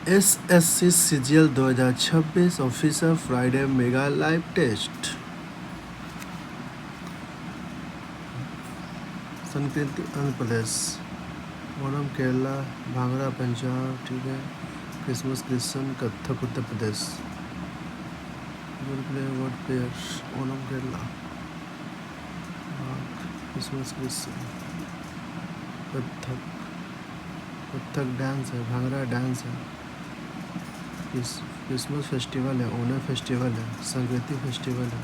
SSC CGL 2026 officer Friday mega live test. Sankranti Andhra Pradesh, Onam Kerala, bhangra Punjab, ठीक है, Christmas Christian Kathak Uttar Pradesh, word pair, Onam Kerala, Christmas Christian Kathak, Kathak dance है, bhangra dance है, Christmas festival है, Onam festival है, संक्रांति फेस्टिवल है।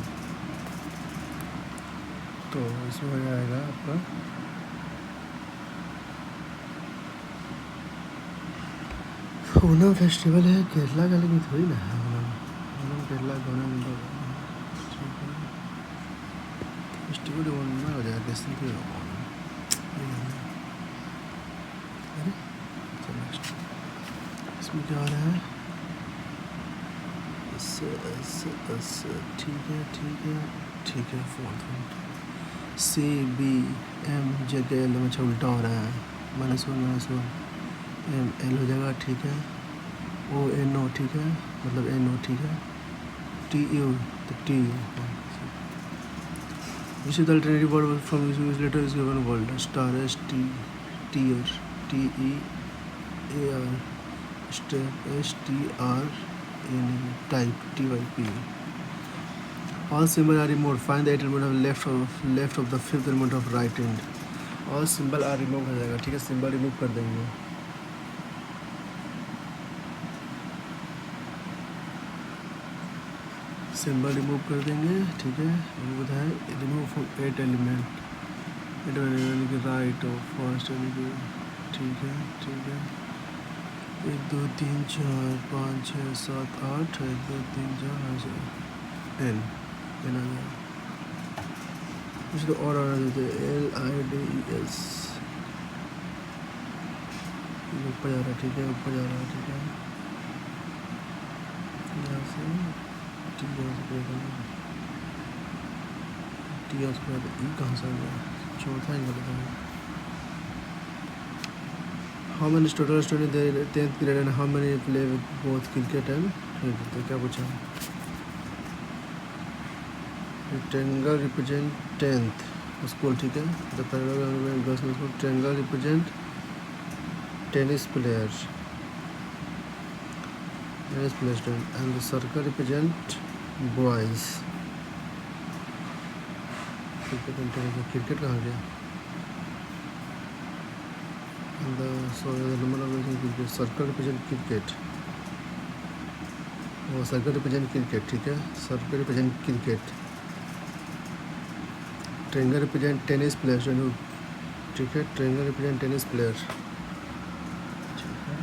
तो इसमें हो जाएगा आपका ओणम फेस्टिवल है केरला का, लेकिन थोड़ी ना है ओणम केरला का फेस्टिवल ओणम हो जाएगा। कैसे भी इसमें क्या हो रहा है? ठीक है। फोर्थ CBM JKL में उल्टा हो रहा है, -1 ML हो जाएगा, ठीक है, ONO, ठीक है, मतलब NO, ठीक है, TU तो T, which is the alternative word from which letter is given word? Star, ST, TR, TEAR, STR, type, TYP. All symbols are removed. Find the element of left of the fifth element of right hand. All symbol are removed हो जाएगा, ठीक है, symbol remove कर देंगे। Symbol remove कर देंगे, ठीक है। ये बताएं रिमूव फ्रॉम 8 एलिमेंट के राइट और फर्स्ट, ठीक है। 1 2 3 4 5 6 7 8, 1 2 3 4 10 आ जाएगा। कुछ तो और आना देते LIDES, ऊपर जा रहा है, ठीक है, ऊपर जा रहा है, ठीक है, यहाँ से टी उसके बाद ई कहाँ से आ गया? चौथा ही गलत है। How many total student there 10th grade and how many play with both cricket and, तो क्या पूछा? ट्रायंगल रिप्रेजेंट 10th स्कूल, ठीक है। The paragraph girls school, triangle represent tennis player and the circle represent boys. Cricket कहाँ गया? Cricket, circle represent cricket, वो circle represent cricket, ठीक है, circle represent cricket. Triangle represent tennis player, ठीक है, triangle represent tennis player, ठीक है।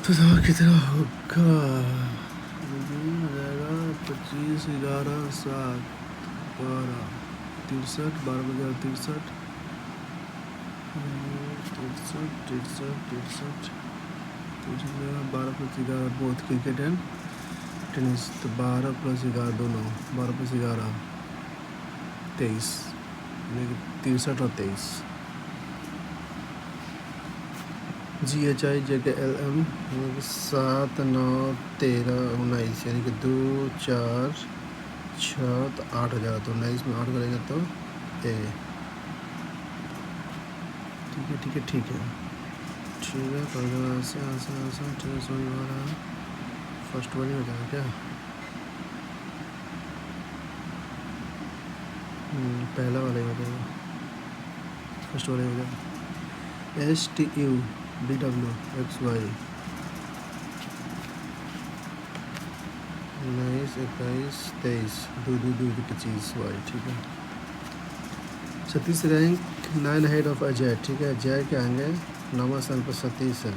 तो कितना होगा? हो जाएगा 25 11 7 12 63 12 बजे 63 12 + 11 बोथ क्रिकेट एंड टेनिस, तो 12 + 11 दोनों, 12 + 11 23, यानी कि 63 और 23। GHI JKLM 7 9 13 19, यानी कि 2 4 6 तो 8 हो जाएगा, तो 19 में 8 करेंगे तो A, ठीक है। ठीक है, ऐसे ठीक है, समझ में आ रहा है। फर्स्ट वाली हो जाएगा क्या? पहला वाला ही हो जाएगा, फर्स्ट वाला ही हो जाएगा। STU BW XY 19 21 23 2 2 2 25 Y, ठीक है। Satish rank 9 head of Ajay, ठीक है, अजय के आएंगे 9वां स्थान पर सतीश है।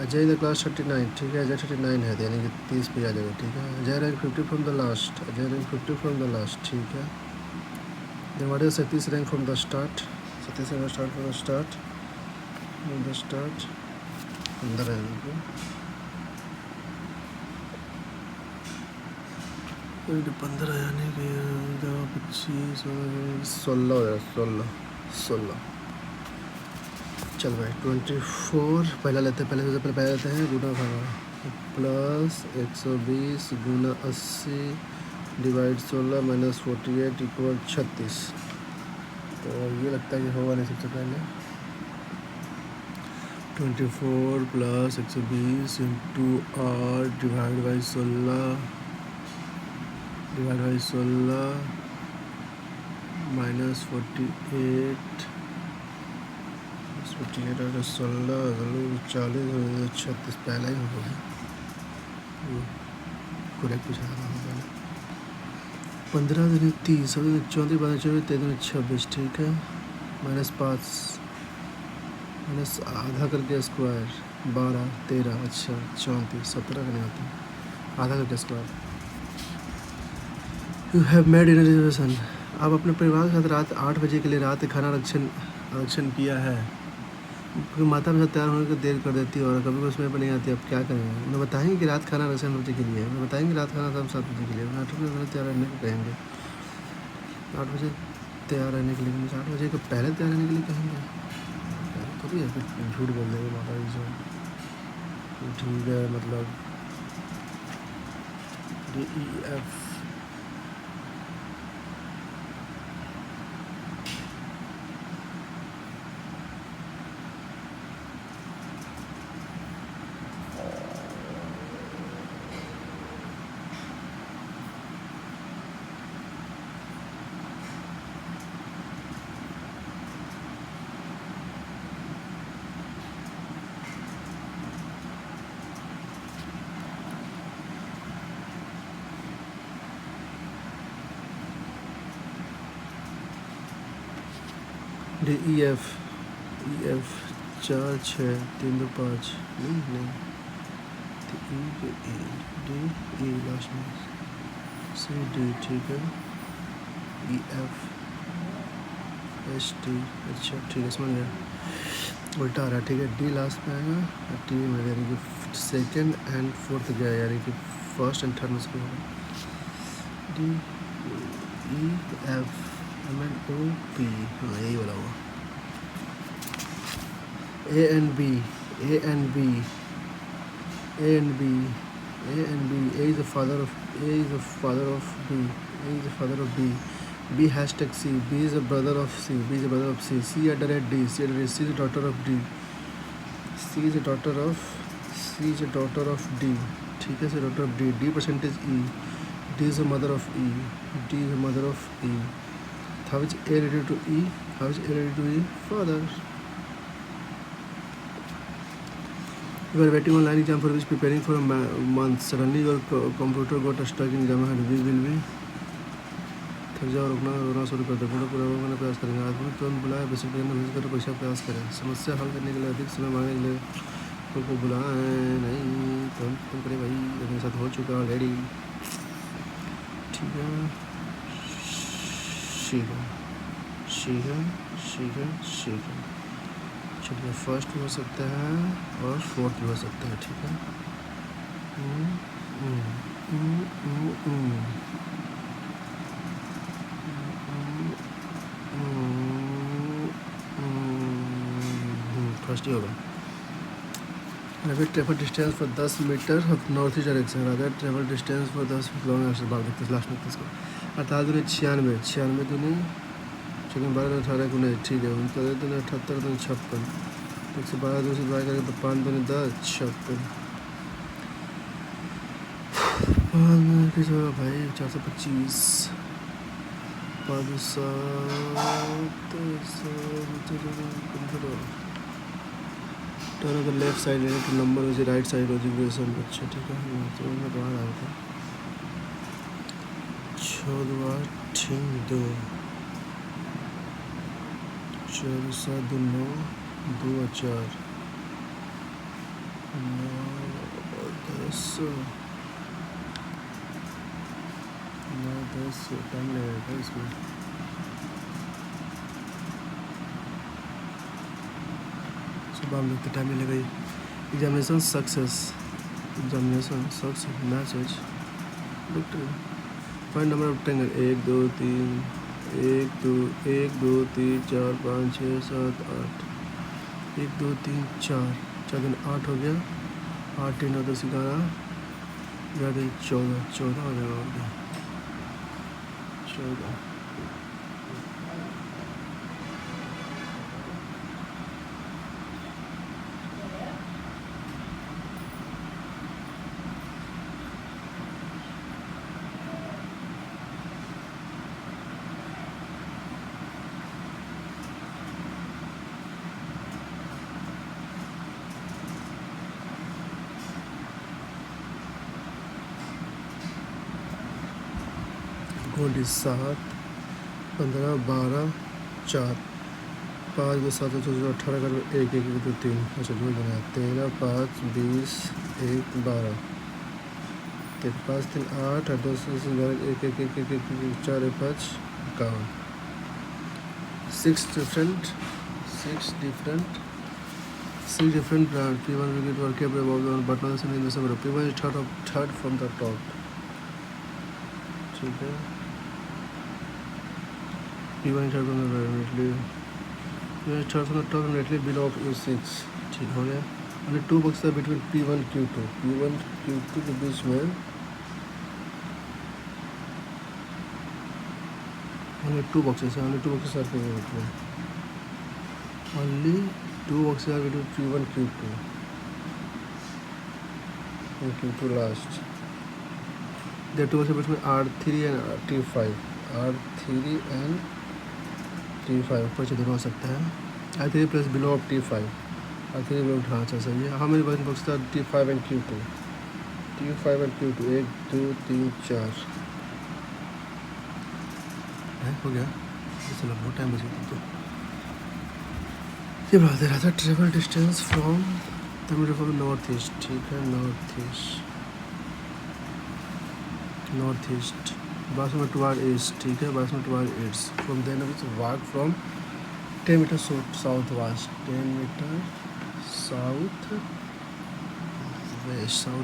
अजय द क्लास 39, ठीक है, अजय 39 है, यानी कि 30 पे आ जाएगा, ठीक है। Ajay rank 50 from the last, Ajay rank 50 from the last, ठीक है। Then what is Satish rank from the start? Satish rank start from the start 15 rank, 15 यानी कि 25 16 हो जाएगा, 16। चल भाई 24 पहला लेते हैं, पहले लेते हैं गुना भागा प्लस 120 गुना 80 डिवाइड 16 माइनस 48 इक्वल 36। तो ये लगता है कि होगा नहीं सबसे पहले 24 plus 120 into 8 divide by 16 minus 48 और 16 40 36 पहला ही होगा करेक्ट पूछा था पहले 15 दिन 30 34 24 23 26 ठीक है माइनस 5 माइनस आधा करके स्क्वायर 12 13 अच्छा 34 17 का नहीं होता आधा करके square. You have made in reservation. आप अपने परिवार के साथ रात 8 बजे के लिए रात खाना आरक्षण किया है। फिर माता पिता तैयार होने को देर कर देती है और कभी भी उसमें पर नहीं आती। अब क्या करेंगे? उन्हें बताएंगे कि रात खाना आरक्षण बजे के लिए है। उन्हें बताएंगे रात खाना सब 7 बजे के लिए। 8 बजे तैयार रहने को कहेंगे। 8 बजे तैयार रहने के लिए 8 बजे को पहले तैयार रहने के लिए कहेंगे। तो भी फिर झूठ बोल देंगे माता जी से। ठीक है मतलब DEF EF 4 6 3 2 5 नहीं D E लास्ट में C D ठीक है EF S T अच्छा ठीक है समझ गया उल्टा आ रहा है ठीक है D लास्ट में आएगा और T में यानी कि सेकेंड एंड फोर्थ गया यानी कि फर्स्ट एंड थर्ड में से होगा D E F M N O P हाँ यही वाला हुआ A and B A and B A and B A and B A is the father of A is the father of B A is the father of B B hashtag C B is the brother of C B is the brother of C C at the rate D C at the rate C is the daughter of D C is the daughter of C is the daughter of D ठीक है से daughter of D D percentage E D is the mother of E D is the mother of E how is A related to E how is A related to E father. You are waiting online exam for which preparing for a month. Suddenly your computer got stuck in exam and we will be थक जाओ रोना शुरू कर दो पूरा होने प्रयास करेंगे आदमी तुरंत बुलाए बस कर परीक्षा प्रयास करें समस्या हल करने के लिए अधिक समय मांगने के लिए तुमको बुलाएं नहीं तुम करे भाई मेरे साथ हो चुका ऑलरेडी ठीक है शीघ्र चलिए फर्स्ट भी हो सकता है और फोर्थ भी हो सकता है ठीक है फर्स्ट ही होगा Rapid travel distance for 10 metre north east direction other travel distance for 10 kilometre भाग देखते लास्ट में इसको 48 दूनी 96 दूनी चलिए 12 18 को नहीं ठीक है 39 दूनी 78 दूनी 56 112 दूसरी बार करें तो 5 दूनी 10 56 भाई 425 5 टर्न द लेफ्ट साइड लेने के नंबर हो राइट साइड हो जाए अच्छा ठीक है तो मैं बाहर आया था 2 4 7 9 2 4 9 10 टाइम लगेगा इसमें सुबह हम लोग टाइम मिलेगा examination success message find number of triangle 1 2 3 4 5 6 7 8 1 2 3 4, 4 दिन 8 हो गया, 8 3 9 10 11, 11 14, 14 हो जाएगा, और क्या 14। गोल्ड 7 15 12 4, 5 2 7 18 कर 1 1 2 3, अच्छा जो बना 13 5 20 1 12, 5 3 8 8 2 11 1 1 1 1 1 4 5 51, 6 different brand. P1 will get workable above the but not in the summer. P1 is third from the top. ठीक है, P1 is third from the immediately. P1 is third from the top immediately below U6. ठीक हो गया. Only 2 boxes are between P1 Q2. P1 Q2 के बीच में only 2 boxes are between. Only 2 boxes are between P1 Q2 and Q2 last. There are 2 boxes between R3 and T5. R3 and T5 ऊपर से दोनों हो सकता है. R3 plus below of T5. R3 below हाँ अच्छा सही है. हाँ मेरे पास बॉक्स था T5 and Q2. T5 and Q2 1 2 3 4 है हो गया. चलो बहुत टाइम बच गया. तो ये बात है रहा था travel distance from Tamil from north east. ठीक है, नॉर्थ ईस्ट बासमती टुवार्ड ईस्ट. ठीक है, बासमती toward east from then which walk from 10 metre south west, 10 metre south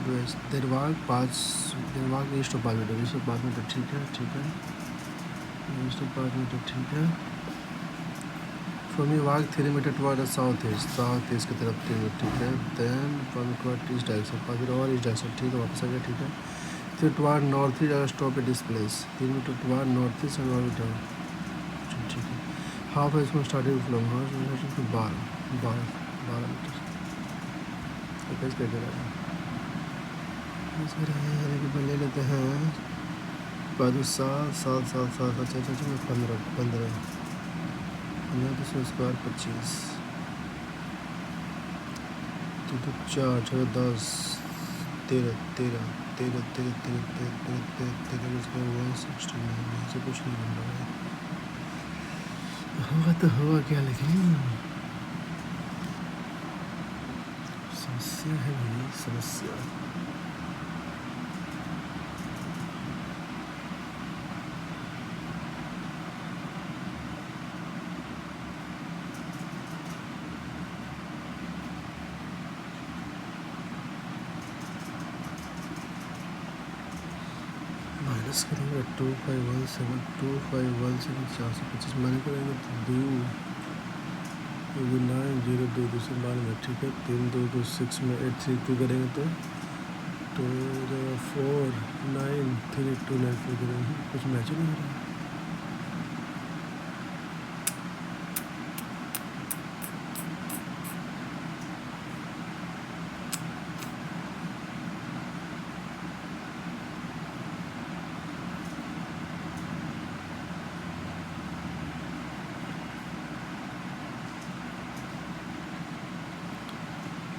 west then walk east of 5 metre, east of 5 metre. ठीक है, east of 5 metre. ठीक है, from you walk 3 metre toward south east की तरफ 3 metre. ठीक है, then from toward east direction, फिर और ईस्ट डायरेक्शन. ठीक है, वापस आ गया. ठीक है, फिर टुवार्ड नॉर्थ ईस्ट अगर stop at this place 3 metre toward north east and return. ठीक है, हाफ है इसमें स्टार्टिंग फ्रॉम 12 मीटर. इसमें ले लेते हैं 7 15 200 स्क्वायर 25 तो 4 6 10 13 13 13 13 13 13 से कुछ नहीं बन रहा है. हुआ तो हुआ क्या, लेकिन समस्या है भाई, समस्या. माइनस करेंगे 2517 425 माइनस करेंगे तो 2 9 0 2 2 से मान में. ठीक है, 3 2 2 6 में 8 3 2 करेंगे तो 4 9 3 2 9 4 करेंगे. कुछ मैच नहीं हो रहा है.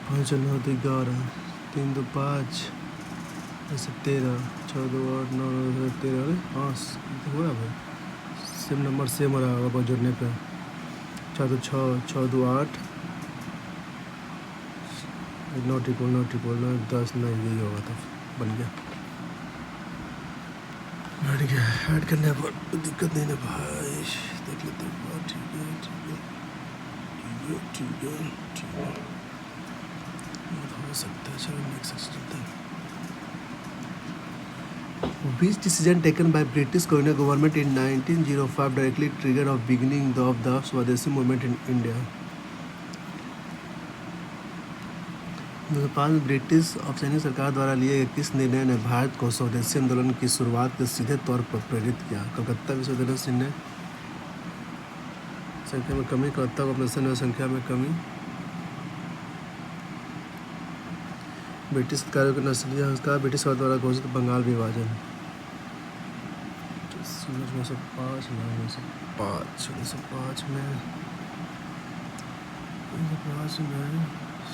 पाँच 9 2 11 3 2 5 ऐसे 13 6 2 8 9 13. हाँ तो हो रहा भाई, सेम नंबर सेम हो रहा होगा बहुत जोड़ने पे. 4 2 6 2 8 नॉट इक्वल 10 9 यही होगा. तो बन गया. ऐड करने पर दिक्कत नहीं ना भाई. देख लेते हैं. ठीक है हो सकता है. चलो नेक्स्ट चलते हैं. Which decision taken by British colonial government in 1905 directly triggered of beginning of the Swadeshi movement in India? 2005 में ब्रिटिश औपचारिक सरकार द्वारा लिए गए किस निर्णय ने भारत को स्वदेशी आंदोलन की शुरुआत के सीधे तौर पर प्रेरित किया? कलकत्ता विश्वविद्यालय निर्णय, संख्या में कमी, कलकत्ता कॉर्पोरेशन में संख्या में कमी, ब्रिटिश अधिकारियों के नस्लीय संस्कार, ब्रिटिश सरकार द्वारा घोषित बंगाल विभाजन। 1905 में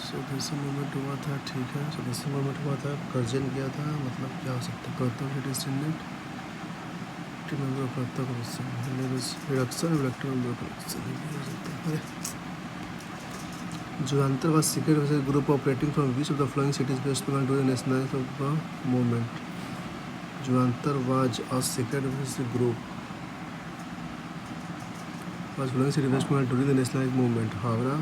स्वदेशी मूवमेंट हुआ था। ठीक है, स्वदेशी मूवमेंट हुआ था, गर्जन किया था, मतलब क्या हो सकता है? Calcutta British Jugantar was secret was a group operating from which of the following cities West Bengal during the nationalism of the movement? Jugantar was a secret was a group was following city West Bengal during the nationalism movement? Howrah,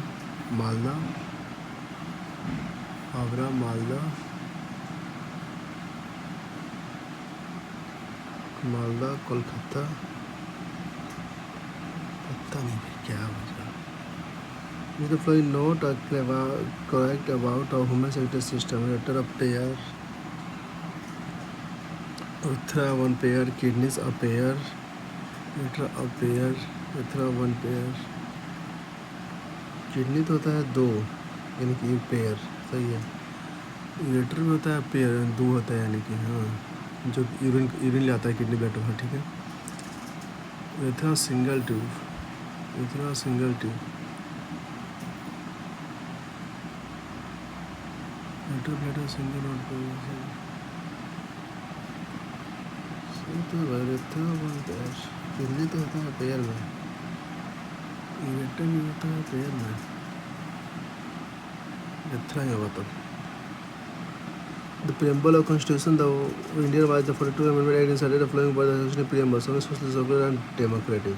Malda, Kolkata, पता नहीं क्या होगा। Is the following not correct about our human sector system? Letter of pair, urethra 1 pair, kidneys a pair, urethra a pair, urethra 1 pair, kidney तो होता है 2, यानी कि 1 pair, सही है। यूरेटर में होता है पेयर, 2 होता है, यानी कि हाँ, जो यूरिन ले आता है किडनी ब्लड में। ठीक है, urethra single tube, urethra single tube, bladder single note kidney तो होता है पेयर में, यूरेटर भी होता है पेयर में, इतना ही होगा तब। The preamble of Constitution, the India was the 42 Amendment Act inserted the following by the Constitution preamble: social, secular and democratic.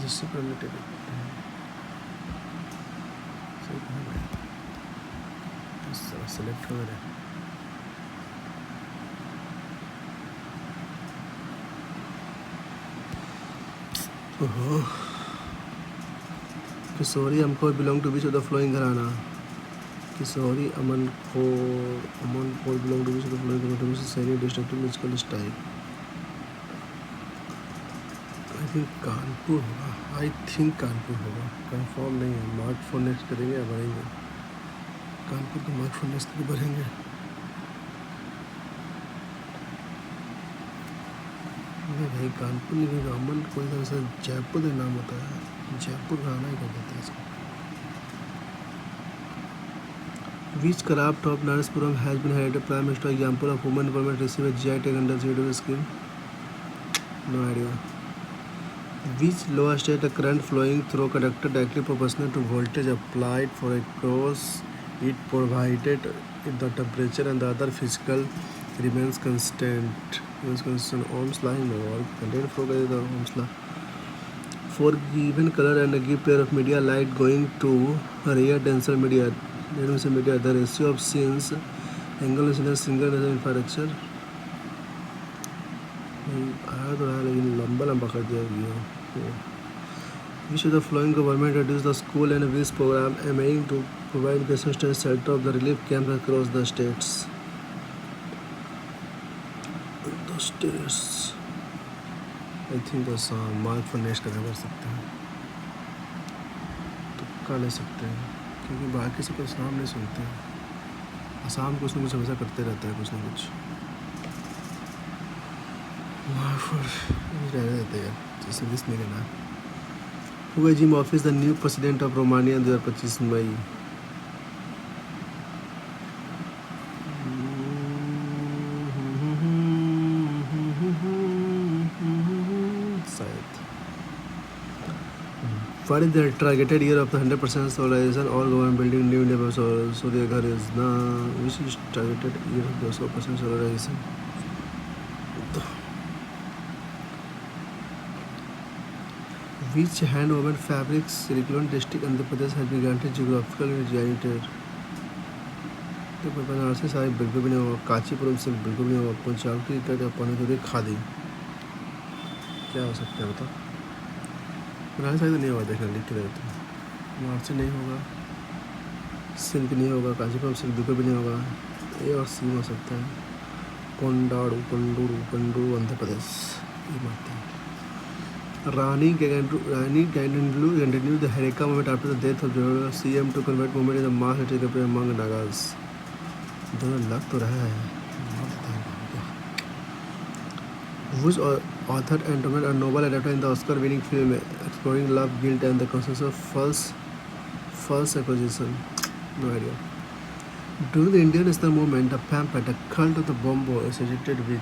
Just permitted. Select हो रहा है। ओहो, किशोरी हमको belong to which of the following घराना? किशोरी अमन खोर belong to which of the following घराना? Saini destructive musical style. I think Kanpur होगा, confirm नहीं है। मार्क फॉर नेक्स्ट करेंगे या बढ़ेंगे? कानपुर के मार्क फॉर नेक्स्ट बढ़ेंगे। नहीं भाई, कानपुर नहीं, अमन कोई तरह से जयपुर का नाम होता है, जयपुर घराना ही कर देते हैं इसको। Which craft of Naraspuram has been highlighted prime minister example of women government receive a GI tag under CW scheme? No idea. Which law states a current flowing through conductor directly proportional to voltage applied for across it provided if the temperature and the other physical remains constant? Ohm's law no work. Content flow का the Ohm's law. For given color and a given pair of media light going to rear denser media, the ratio of scenes angle incidence single infrastructure आया तो आया, लेकिन लंबा कर दिया गया। Which of the following government reduced the school and which program aiming to provide consistent shelter of the relief camps across the states? I think the mark for next का कर सकते हैं, तुक्का ले सकते हैं, क्योंकि बाकी से कुछ नाम नहीं सुनते हैं। आसाम कुछ ना कुछ हमेशा करते रहता है, कुछ ना कुछ रह देते हैं, जैसे दिस नहीं रहना। हुआ Jim office the new president of Romania 2025 मई। What is the targeted year of the 100% solarization or government building new India Surya is the which is targeted year of the 100% solarization? Which hand woven fabrics Sirikon district Andhra Pradesh has been granted geographical indicator? तो बनारसी साड़ी बिल्कुल भी नहीं होगा, Kanchipuram silk बिल्कुल भी नहीं होगा, पंचावटी का पनीर खादी। क्या हो सकता है बताओ? बनारसी साड़ी तो नहीं होगा, देखना लिख के देते हैं। बनारसी नहीं होगा, सिल्क नहीं होगा, कांचीपुरम सिल्क बिल्कुल भी नहीं होगा। ए और सी हो सकता है। कोंडाड़ू कंडूरू कंडूरू आंध्र प्रदेश ये मानते हैं। रानी Gangandlu continued the Hereka movement after the death of General CM to convert movement in the mass hysteria among Nagas. दोनों लग तो रहा है। Whose author and a novel adapted in the Oscar-winning film exploring love, guilt, and the consequences of false accusation? No idea. During the Indian national movement, the pamphlet, The Cult of the Bombo, is associated with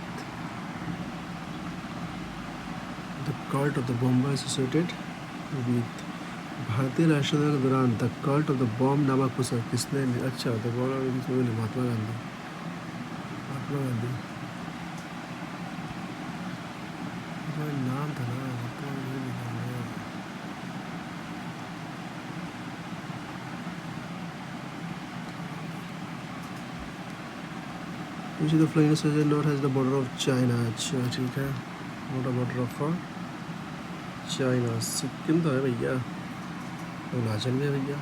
भारतीय राष्ट्रीय के दौरान the cult of the bomb नामक पुस्तक किसने? अच्छा, the bomb Mahatma Gandhi. नाम था ना, Which of the following Switzerland not has the border of China? अच्छा ठीक है, not a border of China. Sikkim तो है भैया, अरुणाचल भी है भैया,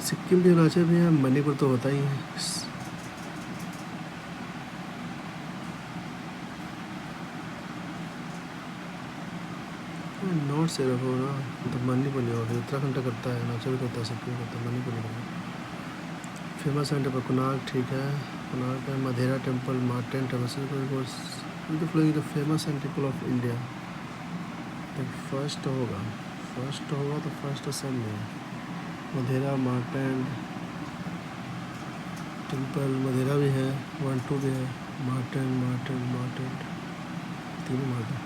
सिक्किम भी अरुणाचल भी है, मणिपुर तो होता ही है। नॉर्थ से रखो ना, तो मणिपुर नहीं होगा, उत्तराखंड का करता है, अरुणाचल करता है, सिक्किम करता है, मणिपुर नहीं करता। फेमस सेंटर पर कुनाल ठीक है, कुनाल का Modhera temple, Martand temple, the famous temple of India. तो फर्स्ट होगा तो फर्स्ट सब में मधेरा मार्टेन टेम्पल, मधेरा भी है, 1 2 भी है, मार्टेन तीनों मार्टेन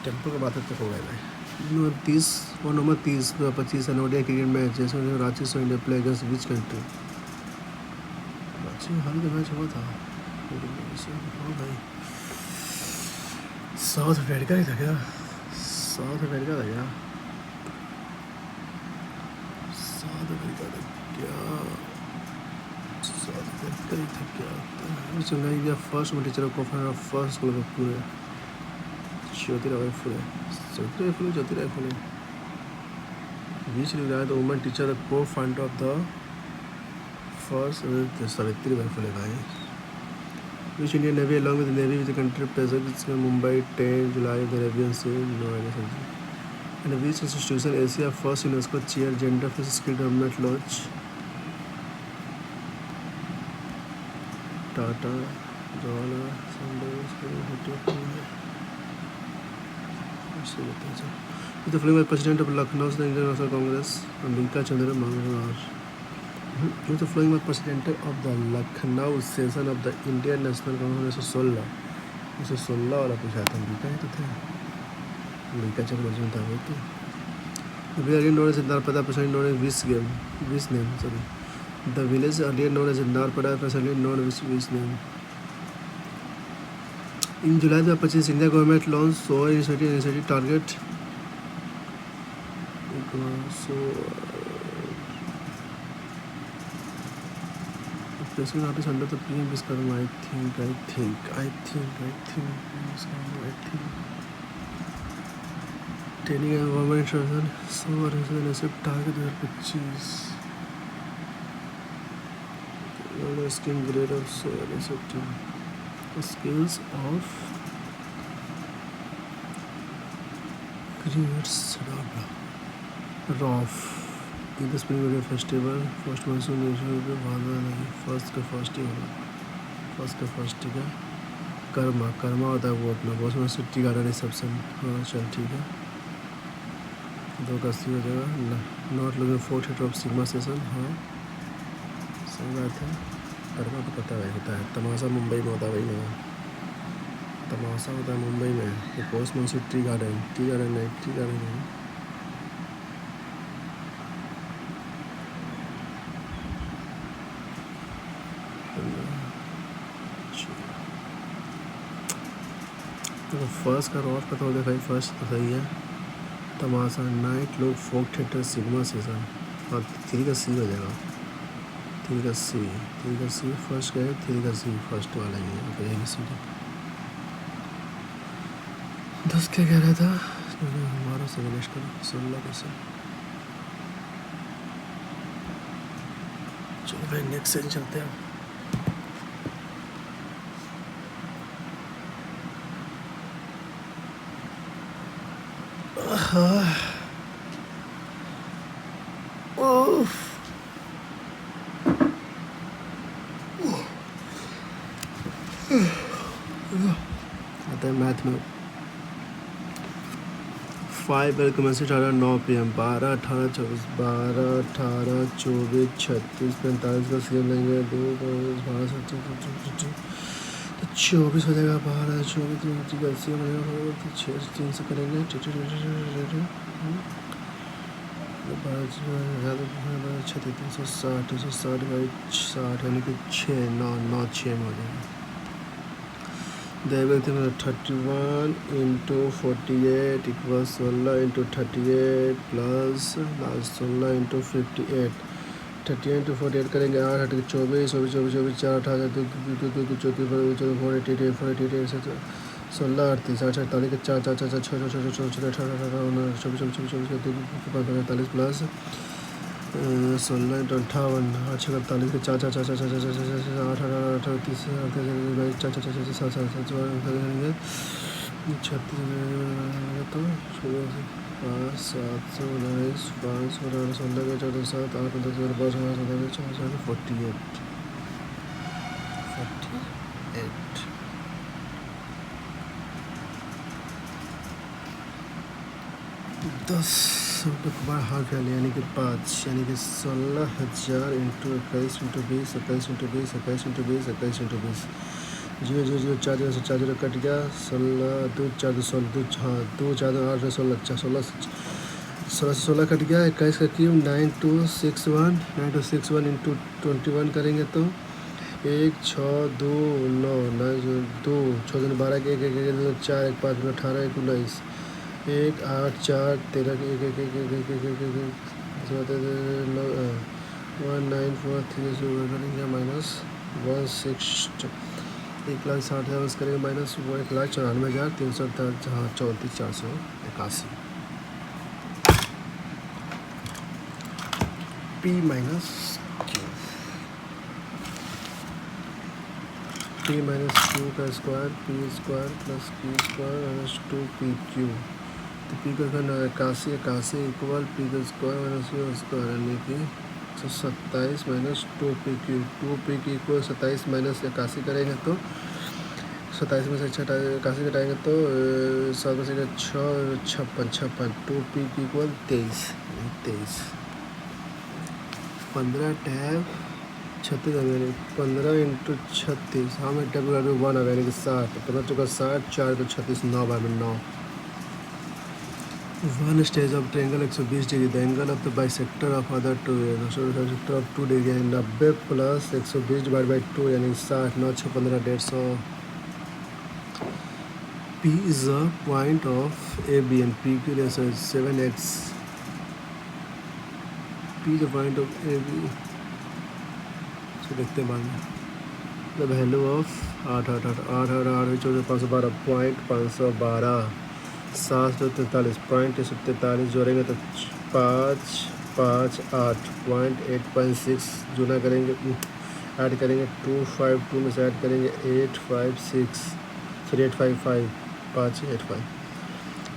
टेम्पल का बात तक हो गया भाई। नंबर 30 और नंबर 30 25 ओडीआई क्रिकेट मैच जैसे रांची से India play against which country? Ranchi में हाल का मैच हुआ था भाई, साउथ अफ्रीका ही था क्या? साउथ अफ्रीका था क्या? साउथ अफ्रीका ही था क्या? चलना इंडिया फर्स्ट में टीचर को फर्स्ट स्कूल में पूरे ज्योतिराव फुले बीच द वुमन टीचर को founder of the first Savitribai Phule भाई। Which Indian Navy along with the Navy with the country presence in Mumbai 10 July the Arabian Sea? No idea. And which institution Asia first UNESCO chair gender first skill development launch? Tata, Jawaharlal, Sanders, with the following president of Lucknow the Indian National Congress, Ambika Chandra Mangalwar. With the following president of the Lucknow session of the Indian National Congress 1916 वाला पूछा था, अंबिका ही तो थे, अंबिका चक्रवर्ती था वो तो। earlier known as Narpada, presently known as the village earlier known as Narpada, presently known as which name? In July 2025 India government launched solar initiative target President artist under the PM Viskarma, I think. Training and government instruction, so what is the recipe target 2025? Scheme grade of so recipe skills of creates ROF. In the spring video festival, first monsoon first का first ही होगा, ठीक है। कर्मा होता है vote में, बहुत में city garden reception. हाँ चल ठीक है, 2 का सी हो जाएगा। Not looking fourth head of sigma session, हाँ सही बात है। कर्मा तो पता है होता है। तमाशा मुंबई में होता है, वही ना, तमाशा होता है मुंबई में। तो पोस्ट मंसूर टी गार्डन है। तो फर्स्ट का रॉफ पता हो गया भाई, फर्स्ट तो सही है। तमाशा नाइट लोग फोक थिएटर सिग्मा सीजन, और 3 का सी हो जाएगा। 3 का सी फर्स्ट का है, 3 का सी फर्स्ट वाला ही है। दस क्या कह रहा था हमारा 16 का चलो भाई नेक्स्ट सेशन चलते हैं। आता है मैथ में 5 वेलकम 9 PM 12 18 24 12 18 24 36 45 का स्केल लेंगे 2 12 24 हो जाएगा 12 24 6 3 से करेंगे 360 यानी कि 6 9 9 6 में हो जाएगा। देवगति में 31 into 48 equal 16 into 38 plus 16 into 58 38 into 48 करेंगे 8 8 24 24 4 18 16 38 48 के 4 4 4 6 6 6 6 48 प्लस 16 इंटू 58 8 6 48 के 4 4 4 4 4 8 8 30 4 4 4 7 7 करेंगे 36 तो 5 7 19 5 16 के 14 7 8 10 5 4 48 10 रुपये के बाद हाफ यानी कि 5 यानी कि 16,000 into 21 into 20 21 into 20 21 into 20 21 into 20 0 0 0 4 0 4 0 cut गया 16 2 4 2 16 2 हाँ 2 4 2 8 16 16 16 कट गया 21 का क्यूब 9261 9261 इंटू 21 करेंगे तो 1 6 2 9 9 2 6 2 12 1 1 1 4 1 5 18 1 19 1 8 4 13 1 1 1 1 1 1 9 4 3 करेंगे माइनस 160 1,60,000 करेंगे माइनस 1,94,300 हाँ 34,481 P minus P minus Q का square P square plus Q square minus 2PQ तो P का करना 81 इक्वल P का स्क्वायर माइनस Q स्क्वायर यानी कि 27 minus 2PQ 2PQ equal 27 minus 81 करेंगे तो 27 में से 81 घटाएंगे तो 7 में से 6 56 2PQ इक्वल 23 15 टैब 36 15 इंटू 36 हाँ मैं टैब 1 आ गया यानी कि 60 15 चौका 60 4 तो 36 9 बार में 9 One stage of triangle 120 degree. The angle of the bisector of other two bisector of 2 degree यानी 90 प्लस 120 डिवाइड बाई 2 यानी 60 9 6 15 150 P is a point of AB and PQ is 7x P is a point of AB so देखते हैं बाद में The value of 8 512 point 512 743 point 143 जोड़ेंगे तो 5 5 8 point 8.6 जुना करेंगे ऐड करेंगे 252 में से ऐड करेंगे 856 फिर 855 585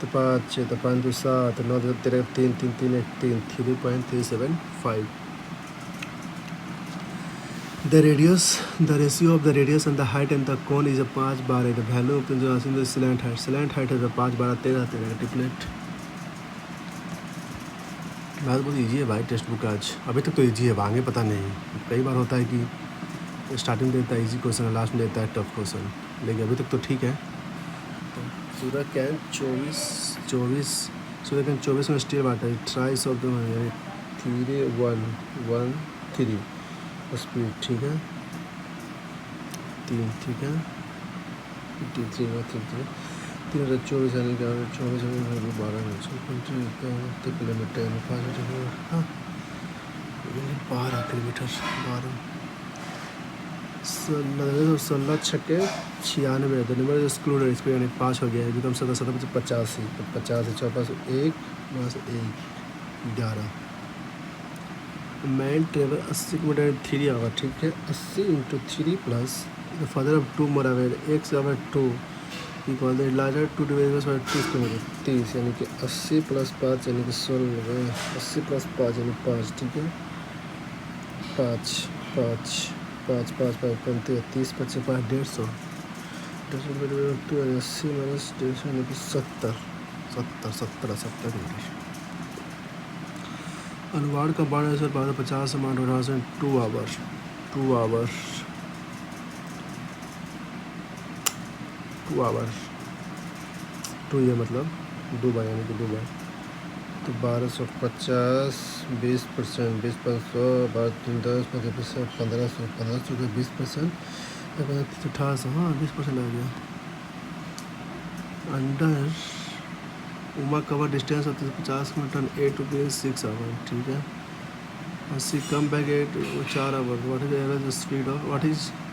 तो 5 6 तो 5 2 7 9 2 13 3 3 3 1 3 3.375 The ratio of the radius and the height and the cone is a 5 12. The value of the slant height. Slant height is a 5 12 13 triplet. बात बहुत ईजी है भाई टेक्स्ट बुक आज अभी तक तो ईजी है आगे पता नहीं कई बार होता है कि स्टार्टिंग में देता है ईजी क्वेश्चन और लास्ट में देता है टफ क्वेश्चन लेकिन अभी तक तो ठीक है। तो सूर्य कैन 24 में स्टील बांटा है ट्राइस ऑफ द 3 1 1 3 स्पीड ठीक है 3 ठीक है 3 24 यानी कि 24 12 किलोमीटर 12 किलोमीटर 16 छक्के 96 तो नंबर एक्सक्लूड है इसको यानी 5 हो गया है एकदम 17 85 तो 50 है 4 पास 1 11 मैन ट्रेवल 80 किलोमीटर 3 आवर, ठीक है। 80 into 3 plus the father of 2 more aware, X hour 2 equal the larger 2 divided by 30 kilometre 30, यानी कि 80 प्लस 5 यानी कि 16, 80 प्लस 5 यानी 5, ठीक है। 5 5 5 5 5 35 30 25 5 150 2 80 माइनस 150 यानी कि 70 इंग्लिश। अनुवाद का बाढ़ सर 50 अमाउंट हो रहा है 2 आवर 2 आवर 2 आवर 2 ये मतलब दुबई, यानी कि दुबई। तो 1250 20%, 20 500 12 10 50%, 1500 1500 का 20%, 1800, हाँ 20% आ गया। अंडर उमा कवर डिस्टेंस होती है 50 किलोमीटर 8 रुपीज़ 6 आवर, ठीक है। 80 come back 8 4 hour. What is average speed of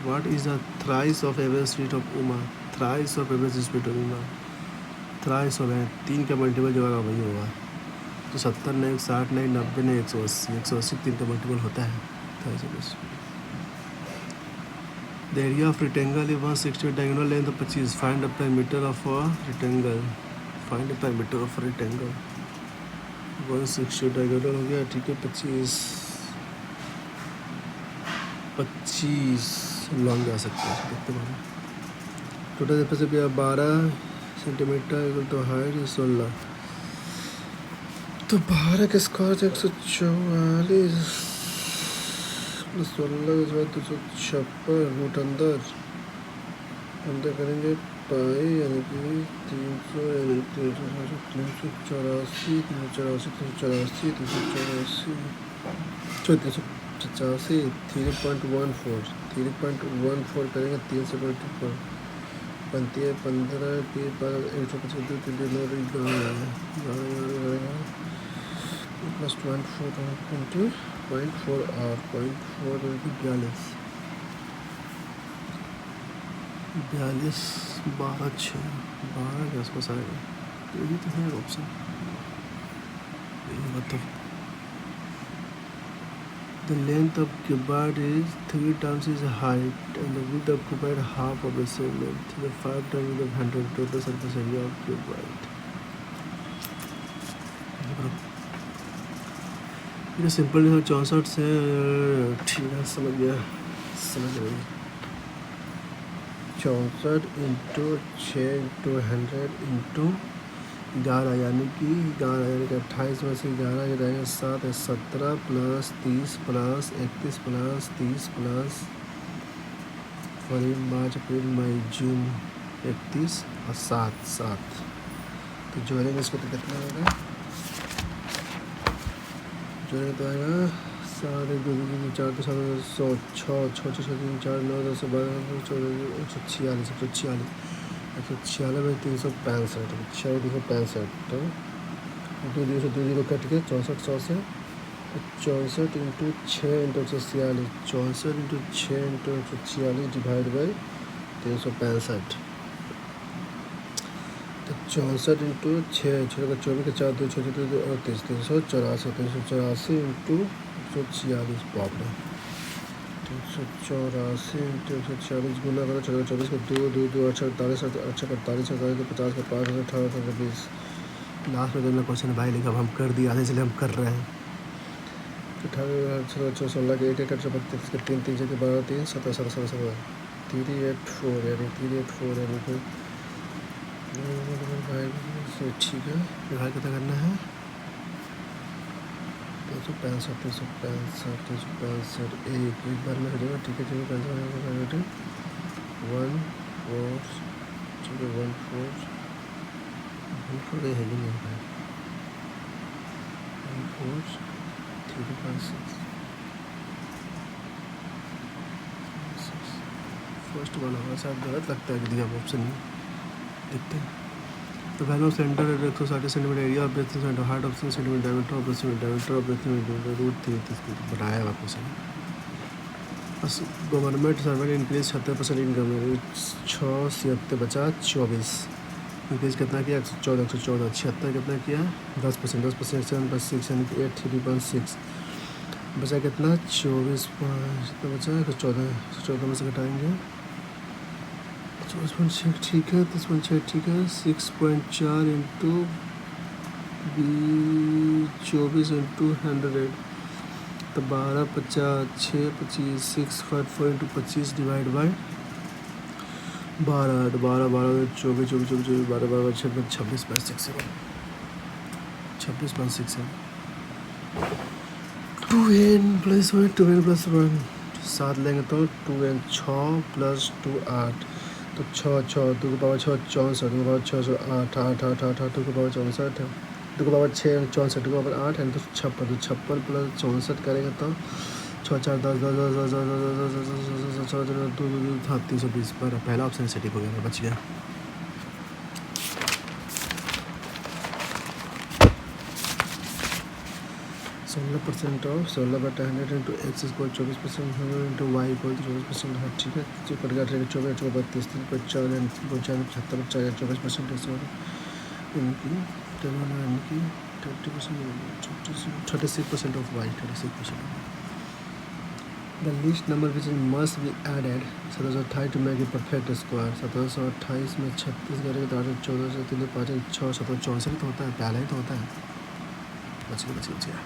what is the thrice of average speed of Uma, thrice of average speed of Uma, thrice of है 3 का मल्टीपल जो होगा वही होगा। तो 70 नहीं 60 नहीं 90 नहीं 180 3 का मल्टीपल होता है thrice of average. The area of rectangle is 160 diagonal length 25, find the perimeter of rectangle, find the perimeter of rectangle. 160 diagonal हो गया, ठीक है। 25 लॉन्ग जा सकते हैं, देखते हैं। टोटल जैसे भी 12 सेंटीमीटर इक्वल टू हाइट 16, तो 12 के स्क्वायर 144 प्लस 16 के बाद 256 रूट अंदर करेंगे पाई, यानी कि 300 यानी 384 384 314 करेंगे 3 से 15 के बाद 125 प्लस 0.4 और 0.4 42 12 6 12 के आसपास आएगा। तो यही तो है ऑप्शन, यही मतलब। The length of cubite is 3 times its height and the width of cubite half of the same length. The 5 times the 100 total surface area of cubite. ये सिंपल 64 से, ठीक है समझ गया, समझ गया। 64 इंटू 6 इंटू 100 इंटू 11, यानी कि 11 यानी कि 28 में से 11 ये रहेगा 7 है 17 प्लस 30 प्लस 31 प्लस 30 प्लस फरवरी मार्च अप्रैल मई जून 31 और 7 तो जोड़ेंगे इसको तो कितना होगा, जोड़ेंगे तो आएगा 7 1 2 3 4 तो 7 6 6 6 3 4 9 10 12 146 146 में 365 365 तो 2 से 2 जीरो कट के 64 100 से 64 into 6 into 146 64 into 6 into 146 divide by 365 तो 64 इंटू 6 6 का 24 का 4 2 6 2 38 384 इंटू 146 प्रॉब्लम 384 इंटू 146 गुना करो 24 का 2 2 2 8 48 48 50 का 5 18 20 लास्ट में देना क्वेश्चन भाई लिखा हम कर दिया आधे इसलिए हम कर रहे हैं। 18 16 के 1 1 32 के 3 3 के 12 3 17 17 17 384 यानी 384 यानी कि ठीक है। डिवाइड कितना करना है 365 एक बार में हो जाएगा, ठीक है। 1 4 ठीक है 1 4 है ही नहीं भाई 1 4 3 5 6 फर्स्ट वाला होगा शायद, गलत लगता है कि दिया ऑप्शन में, देखते हैं। तो value of centre 160 centimetre area of breath centre heart of centimetre diameter of diameter of breath root 3 बनाया हुआ क्वेश्चन। बस गवर्नमेंट सर्वेंट इंक्रीज 76% इनकम 6 76 बचा 24 इंक्रीज कितना किया 114 76 कितना किया 10% 7/6 यानी कि 83.6 बचा कितना 24 कितना बचा है तो 14 में से घटाएंगे 24.6 ठीक है 30.6 ठीक है 6.4 इंटू 24 इंटू 100 तो 12 50 6 25 654 into 25 divide by 12 12 12 24 24 24 12 12 26.67 26.67 2n plus 1 2n plus 1 7 लेंगे तो 2n 6 प्लस 2 8 तो 6 2 के पावर 6 64 2 के पावर 6 8 8 8 8 8 2 के पावर 64 2 के पावर 6 64 2 के पावर 8 है तो 56 तो 56 प्लस 64 करेंगे तो 6 4 10 10 10 10 10 10 320 पर पहला ऑप्शन सेटिंग हो गया बच गया 16% of 16/100 into X equal 24% into Y equal 24% ठीक है जो कट गया 24 32 55 75 24% इनकी 36% of Y 36%. The least number which must be added 1728 to make it perfect square 1728 में 36 करेंगे तो 8 14 से 3 5 6 764 तो होता है पहला ही तो होता है बच गया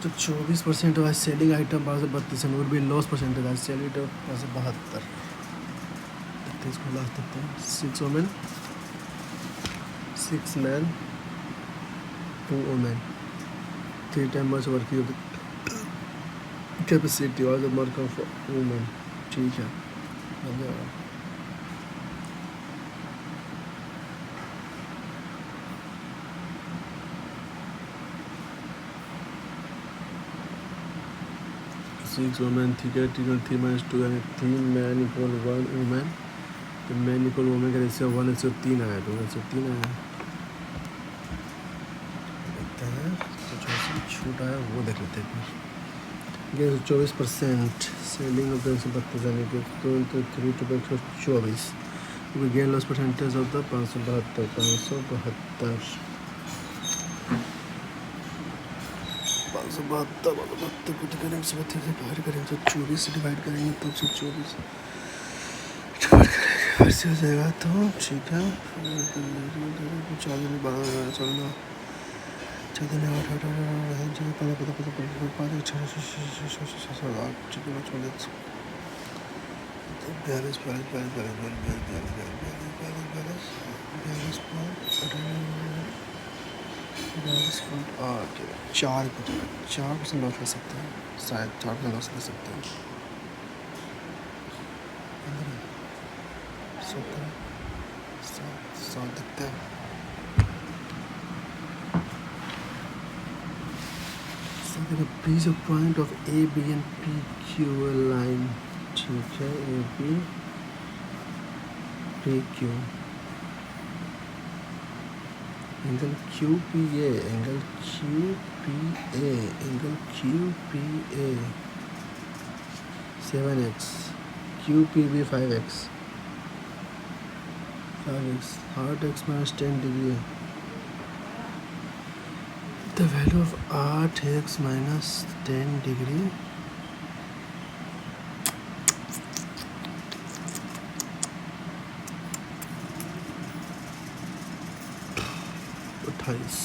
तो 24% of selling item 32 would be loss percentage आज सेलिंग तो 72 33 को लास्ट देते हैं 6 women 6 man 2 women 3 times working capacity और वर्क ऑफ वुमेन ठीक है धन्यवाद 6 वुमेन ठीक है 3 minus 2 यानी 3 मैन इक्वल 1 वुमेन तो मैन इक्वल वुमेन का रेशियो 1:3 आया तो 1:3 आया देखते हैं तो छूट आया वो देख लेते हैं फिर 24% सेलिंग ऑफ 132 यानी कि 3 to 24 gain loss percentage of the 572 को करेंगे से डिवाइड करेंगे तो 24 से डिवाइड करेंगे तो 24 डिवाइड करेंगे फिर से हो जाएगा तो ठीक है 4 दिन 12 14 14 8 8 4% लॉस ले सकते हैं शायद 4% लॉस ले सकते हैं 7 दिखते हैं please a point of A B and P Q line ठीक है A B P Q angle Q P A angle Q P A angle Q P A 7x Q P B 5x 8x minus 10 degree the value of 8x minus 10 degree अट्ठाईस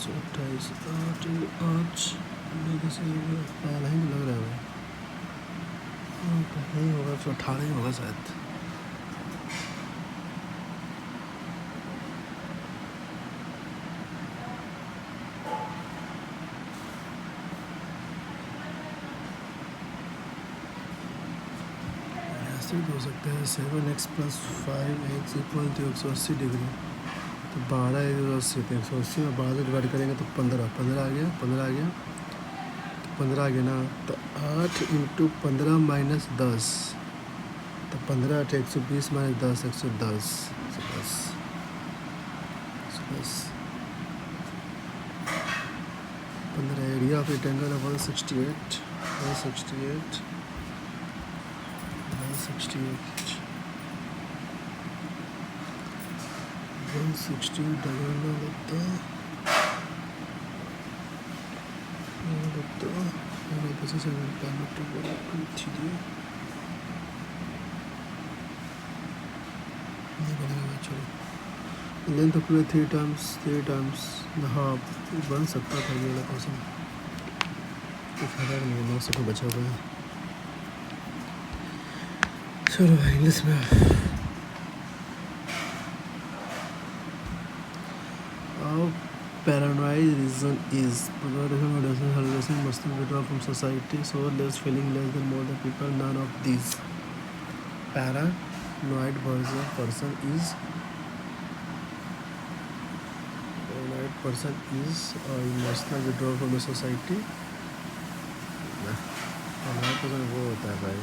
8 पहला ही लग रहा है नहीं होगा तो 18 ही होगा शायद हो सकता है 7x + 5x = 180 डिग्री तो 12 180 तो 180 में 12 से डिवाइड करेंगे तो 15 आ गया 15 आ गया ना तो 8 × 15 - 10 तो 15 8 120 - 10 110 15 एरिया ऑफ रेक्टेंगल 168 160 डबल लगता है लेंथ तो पूरे 3 times हाफ बन सकता था ये वाला क्वेश्चन, कुछ हज़ार नहीं 9 सेकंड बचा हुआ है। चलो भाई इंग्लिश में paranoid reason is hallucination must withdraw from society, so less feeling less than more than people. None of these paranoid person is emotional withdrawal from the society. हमारा person वो होता है भाई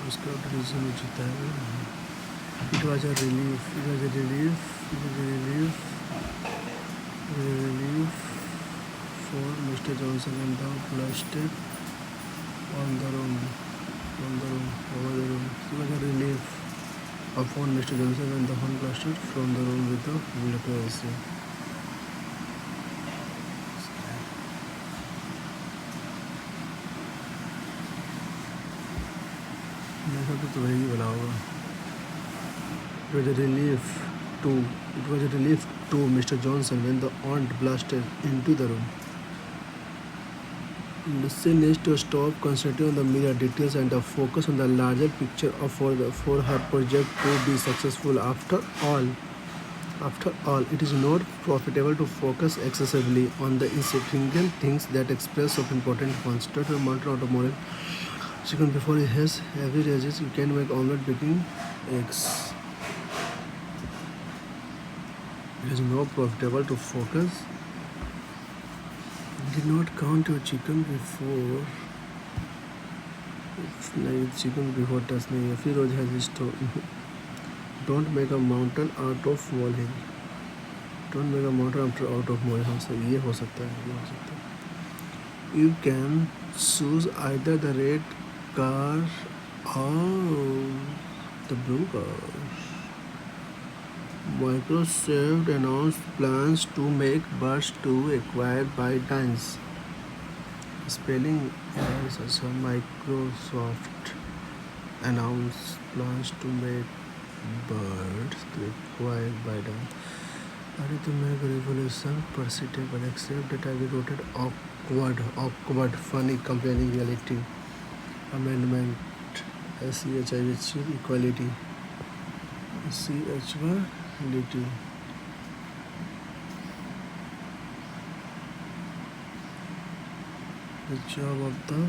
उसका reason होता है। It was a relief for Mr. Johnson and the plaster on the room. It was a relief upon Mr. Johnson and the horn plaster from the room with the leprosy. तो वही बोला होगा। It was a relief to Mr. Johnson when the aunt blasted into the room. Lucy needs to stop concentrating on the mere details and focus on the larger picture for her project to be successful. After all, it is not profitable to focus excessively on the insignificant things that express of important ones. Dr. Mountain Automotive chicken before it has heavy edges. You can make omelette breaking eggs. It is not profitable to focus. Did not count your chicken before. नहीं chicken before touch नहीं है। फिर रोज has don't make a mountain out of molehill. Don't make a mountain out of molehill. So ये हो सकता है। You can choose either the red car or the blue car. Microsoft announced plans to make Burst 2 acquired by ByteDance. Spelling errors. So Microsoft announced plans to make Burst 2 acquired by ByteDance. To make revolution perceivable, except that I will rotate awkward, funny, complaining reality. Amendment. SCHIVH equality. CHY. The job of the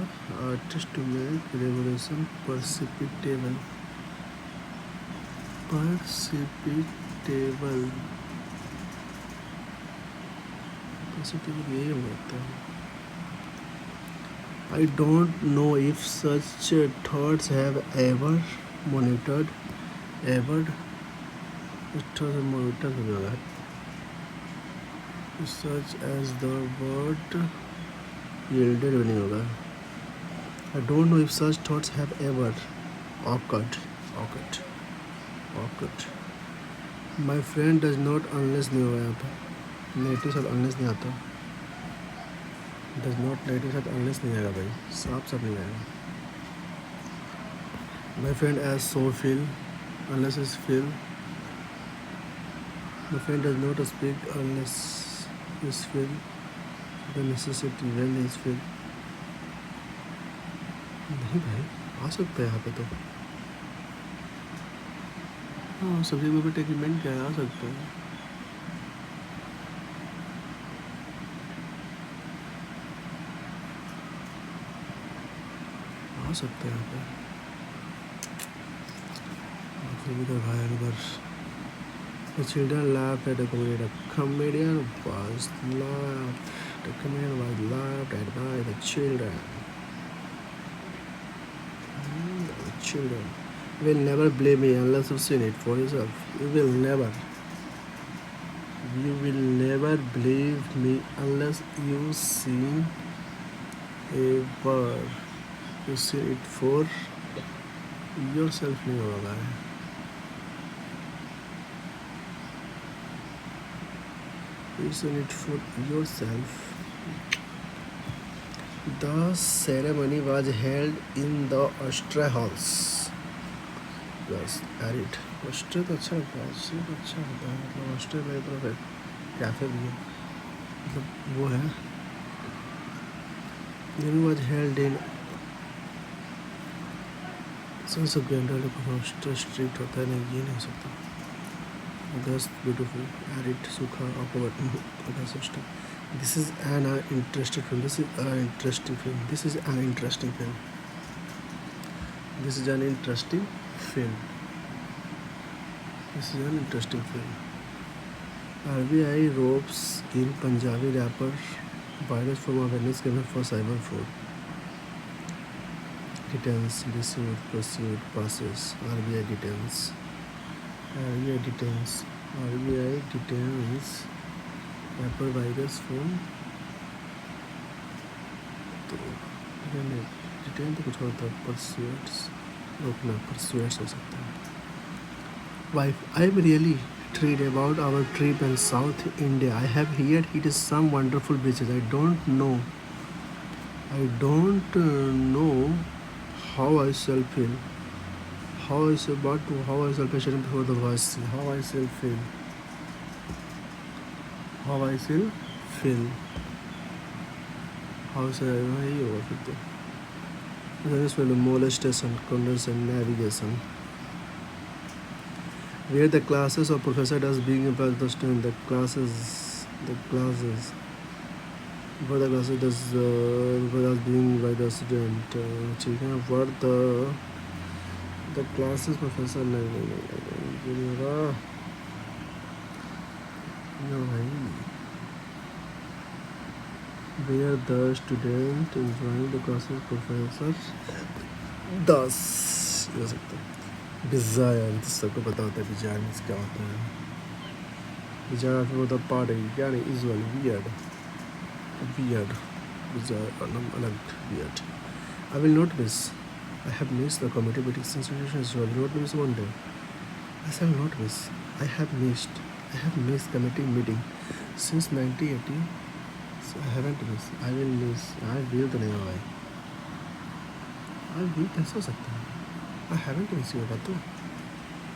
artist to make revolution perceptible. ये होता है। I don't know if such thoughts have ever monitored such as the word yielded नहीं होगा। I don't know if such thoughts have ever occurred. My friend does not unless नहीं होगा यहाँ पे। Native साथ unless नहीं आता। Does not नेटिव साथ unless नहीं आएगा भाई। साफ नहीं आएगा। My friend as so feel unless is feel. My friend does not speak unless is feel. The necessity when is feel. नहीं भाई आ सकता है यहाँ पे तो। हाँ सब्जेक्ट में टेक्निमेंट क्या आ सकता है। आ सकता है यहाँ पे। फिर भी तो भाई अगर The children laughed at the comedian. The comedian was laughed at by the children. The children. You will never blame me unless you've seen it for yourself. You will never believe me unless you've seen a bird. You see it for yourself नहीं होगा है. You see it for yourself. The ceremony was held in the Austria Halls. Yes, arid. Austria तो अच्छा लगता है. Austria तो अच्छा होता है. मतलब Austria में तो कैफे भी है. मतलब वो है. Ceremony was held in Sense of grandeur of strict होता है. नहीं, ये नहीं हो सकता. August, beautiful, arid, सूखा, awkward, August. This is an interesting film. This is an interesting film. This is an interesting film. This is an interesting film. This is an interesting film. RBI ropes in Punjabi rapper virus from awareness given for cyber fraud. Detains, dispute, pursuit, passes. RBI detains. RBI detains. RBI detains rapper virus from. तो detain तो कुछ और था. Pursuits रोकना. Pursuits हो सकता है. Wife, I am really thrilled about our trip in South India. I have heard it is some wonderful beaches. I don't know how I shall feel. How I shall pressure before the voice. How I shall feel. How I shall feel. How shall I ही होगा फिर तो. Then is molestation, condensation, navigation. Where the classes or professor does being about the student. The classes. Where the classes does being by the student. ठीक है. Where the classes professor नहीं होगा. No भाई. Where the student enjoying the classes professor does हो सकता है. Bizarre, सबको पता होता है bizarre मीन्स क्या होता है. Bizarre फिर होता है party, यानी usual, weird, bizarre, अलग, weird. I will not miss. I have missed the committee meeting since I will not miss one day. I shall not miss. I have missed committee meeting since 1980. So I haven't missed. I will miss. I will तो नहीं होगा. I will कैसे हो सकता है? I haven't missed होगा तो.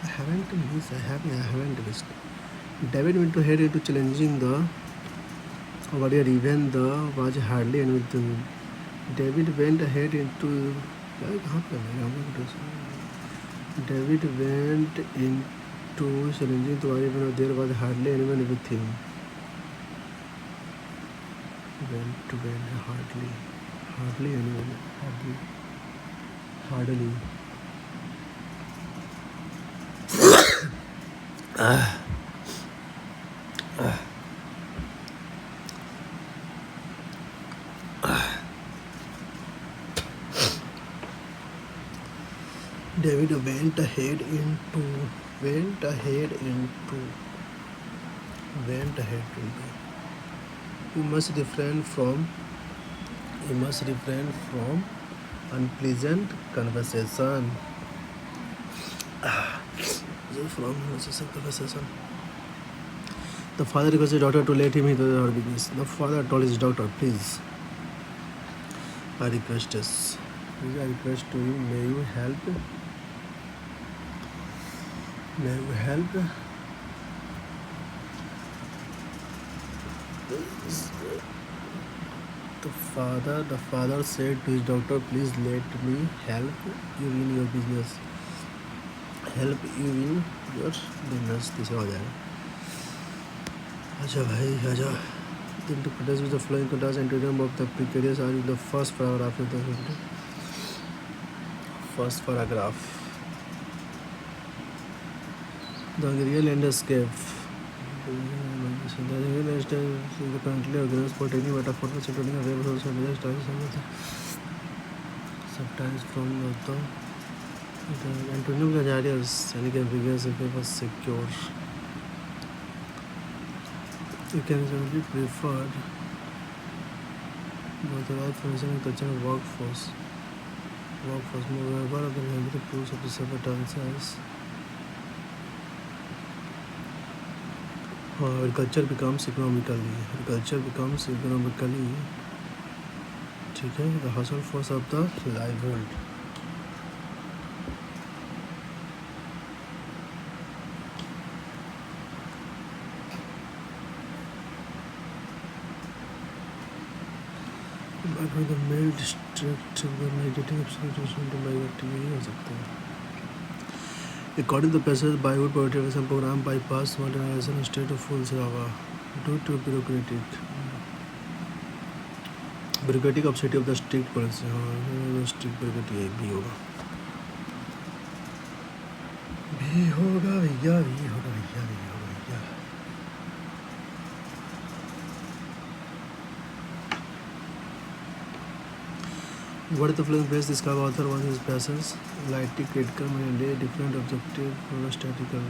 I haven't missed. David went ahead into challenging the warrior even the was hardly anything. David went ahead into कहाँ पे है हम लोग. David went into challenging the warrior even there was hardly anyone with him. Hardly anyone. Hardly. David went ahead into. You must refrain from unpleasant conversation. The father requested the doctor to let him into her business. The father told his doctor, please, I request to you, may you help? The father said to his doctor, please let me help you in your business. तीसरा हो जाएगा. अच्छा भाई आजा. Then to protest with the flowing contrast and rhythm of the precarious are in the first paragraph of the first paragraph. The real landscape. The real landscape is currently organized for taking metaphors and turning away from sometimes from the Antonio Gajarius and can begin if it was secure. You can be preferred both the right function and cultural workforce. Workforce move. One of the negative pools of the circumstances. Agriculture becomes economically. ठीक है, the household force of the livelihood. But with the male district, the negative absolution to by activity हो सकता है. According to the passage, biowood privatization program bypass modernization state of full Java due to bureaucratic obsession of the strict policy. हाँ, strict bureaucratic भी होगा भैया. What is the following base describe author was his passions, lightly critical mainly different objective from the statical.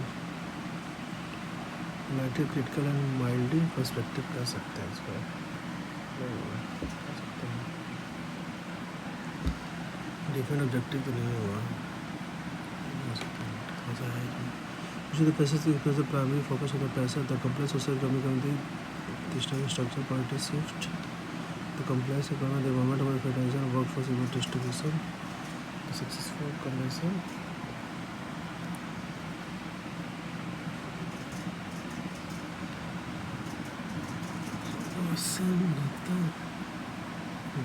Lightly critical and mildly perspective कह सकते हैं इसको. Different objective तो नहीं हुआ. ऐसा है कि usually the passage is the primary focus of the passage. The complex social economic structure party shift. The complex economy, the government of federation, workforce distribution, the successful conversion.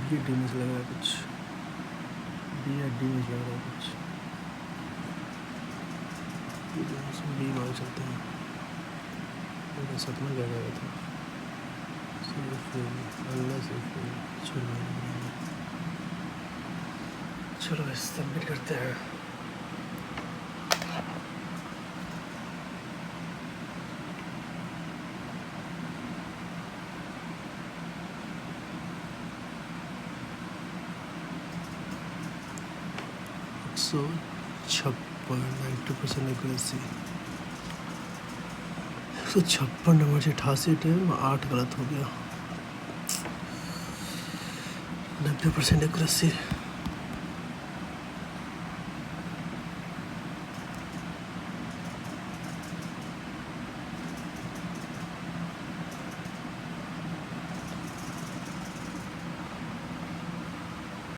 B D में लग रहा है कुछ. B या D में लग रहा है कुछ. बी मान सकते हैं. सपना क्या गया था. चलो सबमिट करते हैं. सो 90% एक्यूरेसी. 156 नंबर से 88 है. 8 गलत हो गया. 90% एक्यूरेसी.